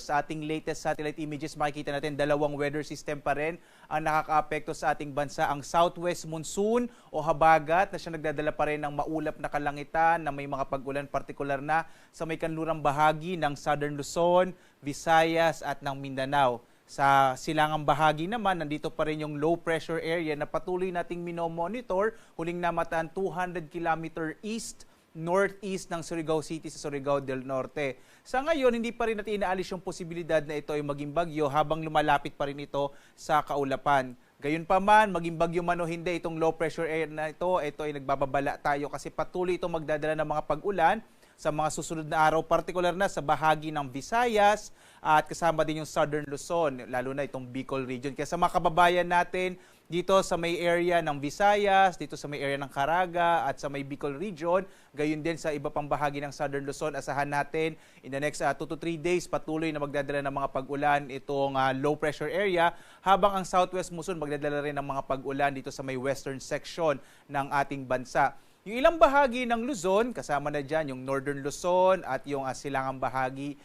Sa ating latest satellite images, makikita natin dalawang weather system pa rin ang nakakaapekto sa ating bansa. Ang southwest monsoon o habagat na siya nagdadala pa rin ng maulap na kalangitan na may mga pag-ulan partikular na sa may kanlurang bahagi ng Southern Luzon, Visayas at ng Mindanao. Sa silangang bahagi naman, nandito pa rin yung low pressure area na patuloy nating minomonitor. Huling namataan 200 km east northeast ng Surigao City sa Surigao del Norte. Sa ngayon, hindi pa rin natin inaalis yung posibilidad na ito ay maging bagyo habang lumalapit pa rin ito sa kaulapan. Gayunpaman, maging bagyo man o hindi, itong low pressure area na ito ay nagbababala tayo kasi patuloy itong magdadala ng mga pag-ulan sa mga susunod na araw, partikular na sa bahagi ng Visayas at kasama din yung Southern Luzon, lalo na itong Bicol region. Kaya sa mga kababayan natin dito sa may area ng Visayas, dito sa may area ng Caraga at sa may Bicol region, gayon din sa iba pang bahagi ng Southern Luzon, asahan natin in the next 2 to 3 days patuloy na magdadala ng mga pag-ulan itong low pressure area, habang ang southwest monsoon magdadala rin ng mga pag-ulan dito sa may western section ng ating bansa. Yung ilang bahagi ng Luzon, kasama na dyan yung Northern Luzon at yung silangang bahagi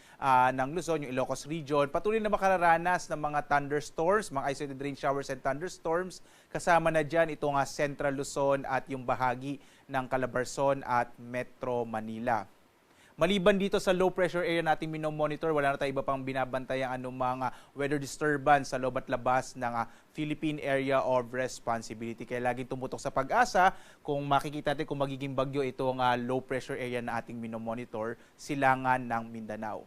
ng Luzon, yung Ilocos region, patuloy na makararanas ng mga thunderstorms, mga isolated rain showers and thunderstorms. Kasama na dyan itong Central Luzon at yung bahagi ng Calabarzon at Metro Manila. Maliban dito sa low pressure area natin minomonitor, wala na tayo iba pang binabantayang anumang weather disturbance sa loob at labas ng Philippine Area of Responsibility. Kaya laging tumutok sa Pag-asa kung makikita natin kung magiging bagyo itong low pressure area na ating minomonitor, silangan ng Mindanao.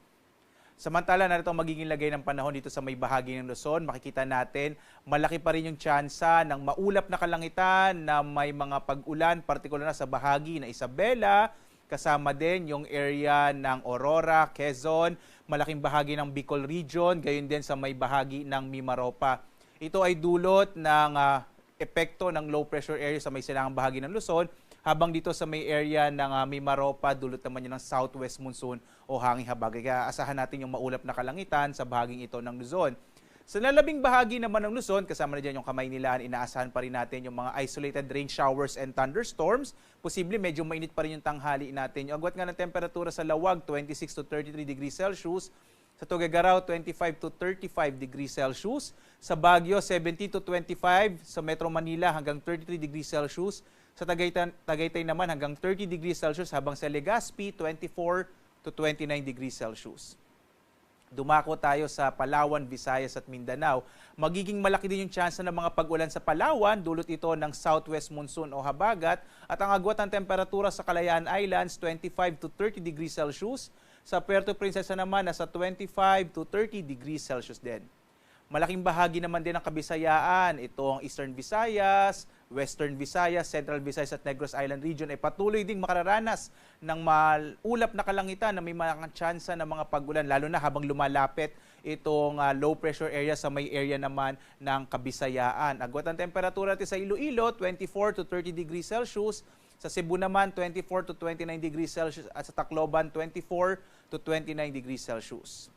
Samantala, narito ang magiging lagay ng panahon dito sa may bahagi ng Luzon. Makikita natin, malaki pa rin yung tsansa ng maulap na kalangitan na may mga pag-ulan, partikular na sa bahagi ng Isabela, kasama din yung area ng Aurora, Quezon, malaking bahagi ng Bicol region, gayon din sa may bahagi ng Mimaropa. Ito ay dulot ng epekto ng low pressure area sa may silangang bahagi ng Luzon, habang dito sa may area ng Mimaropa, dulot naman yun ng southwest monsoon o hanging habagat. Kaya asahan natin yung maulap na kalangitan sa bahaging ito ng Luzon. Sa lalabing bahagi naman ng Luzon, kasama na dyan yung Kamaynilaan, inaasahan pa rin natin yung mga isolated rain showers and thunderstorms. Posible medyo mainit pa rin yung tanghali natin. Yung agwat nga ng temperatura sa Lawag, 26 to 33 degrees Celsius. Sa Tuguegarao, 25 to 35 degrees Celsius. Sa Baguio, 17 to 25. Sa Metro Manila, hanggang 33 degrees Celsius. Sa Tagaytay naman, hanggang 30 degrees Celsius. Habang sa Legazpi, 24 to 29 degrees Celsius. Dumako tayo sa Palawan, Visayas at Mindanao. Magiging malaki din yung tsansa ng mga pag-ulan sa Palawan, dulot ito ng southwest monsoon o habagat, at ang agwat ng temperatura sa Kalayaan Islands, 25 to 30 degrees Celsius. Sa Puerto Princesa naman, nasa 25 to 30 degrees Celsius din. Malaking bahagi naman din ng Kabisayaan, itong Eastern Visayas, Western Visayas, Central Visayas at Negros Island region ay patuloy ding makararanas ng maulap na kalangitan na may mga tsansa ng mga pag-ulan, lalo na habang lumalapit itong low pressure area sa may area naman ng Kabisayaan. Agwat ang temperatura natin sa Iloilo, 24 to 30 degrees Celsius. Sa Cebu naman, 24 to 29 degrees Celsius at sa Tacloban, 24 to 29 degrees Celsius.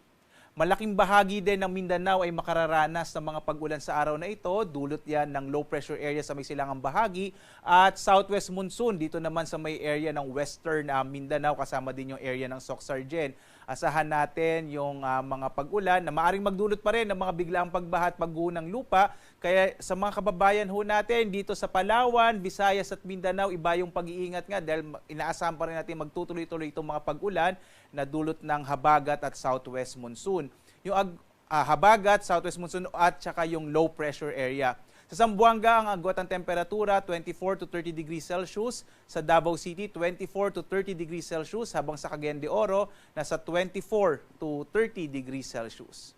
Malaking bahagi din ng Mindanao ay makararanas ng mga pag-ulan sa araw na ito. Dulot yan ng low pressure area sa may silangang bahagi at southwest monsoon dito naman sa may area ng western Mindanao, kasama din yung area ng Soc-Sargen. Asahan natin yung mga pag-ulan na maaring magdulot pa rin ng mga biglaang pagbaha at pagguho ng lupa. Kaya sa mga kababayan ho natin dito sa Palawan, Visayas at Mindanao, iba yung pag-iingat nga dahil inaasahan pa rin natin magtutuloy-tuloy itong mga pag-ulan na dulot ng habagat at southwest monsoon. Yung habagat, southwest monsoon at saka yung low pressure area. Sa Zamboanga, ang agwat ng temperatura 24 to 30 degrees Celsius. Sa Davao City, 24 to 30 degrees Celsius. Habang sa Cagayan de Oro, nasa 24 to 30 degrees Celsius.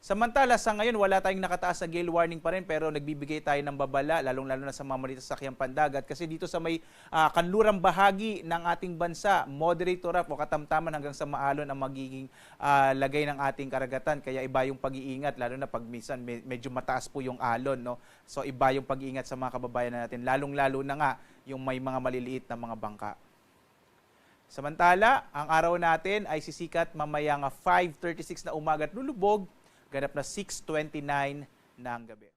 Samantala, sa ngayon, wala tayong nakataas na gale warning pa rin, pero nagbibigay tayo ng babala, lalong-lalo na sa mga maliliit na sasakyang pandagat. Kasi dito sa may kanlurang bahagi ng ating bansa, moderate to rough o katamtaman hanggang sa maalon ang magiging lagay ng ating karagatan. Kaya iba yung pag-iingat, lalo na pag minsan medyo mataas po yung alon. No? So iba yung pag-iingat sa mga kababayan natin, lalong-lalo na nga yung may mga maliliit na mga bangka. Samantala, ang araw natin ay sisikat mamayang 5:36 na umaga at lulubog, ganap na 6:29 ng gabi.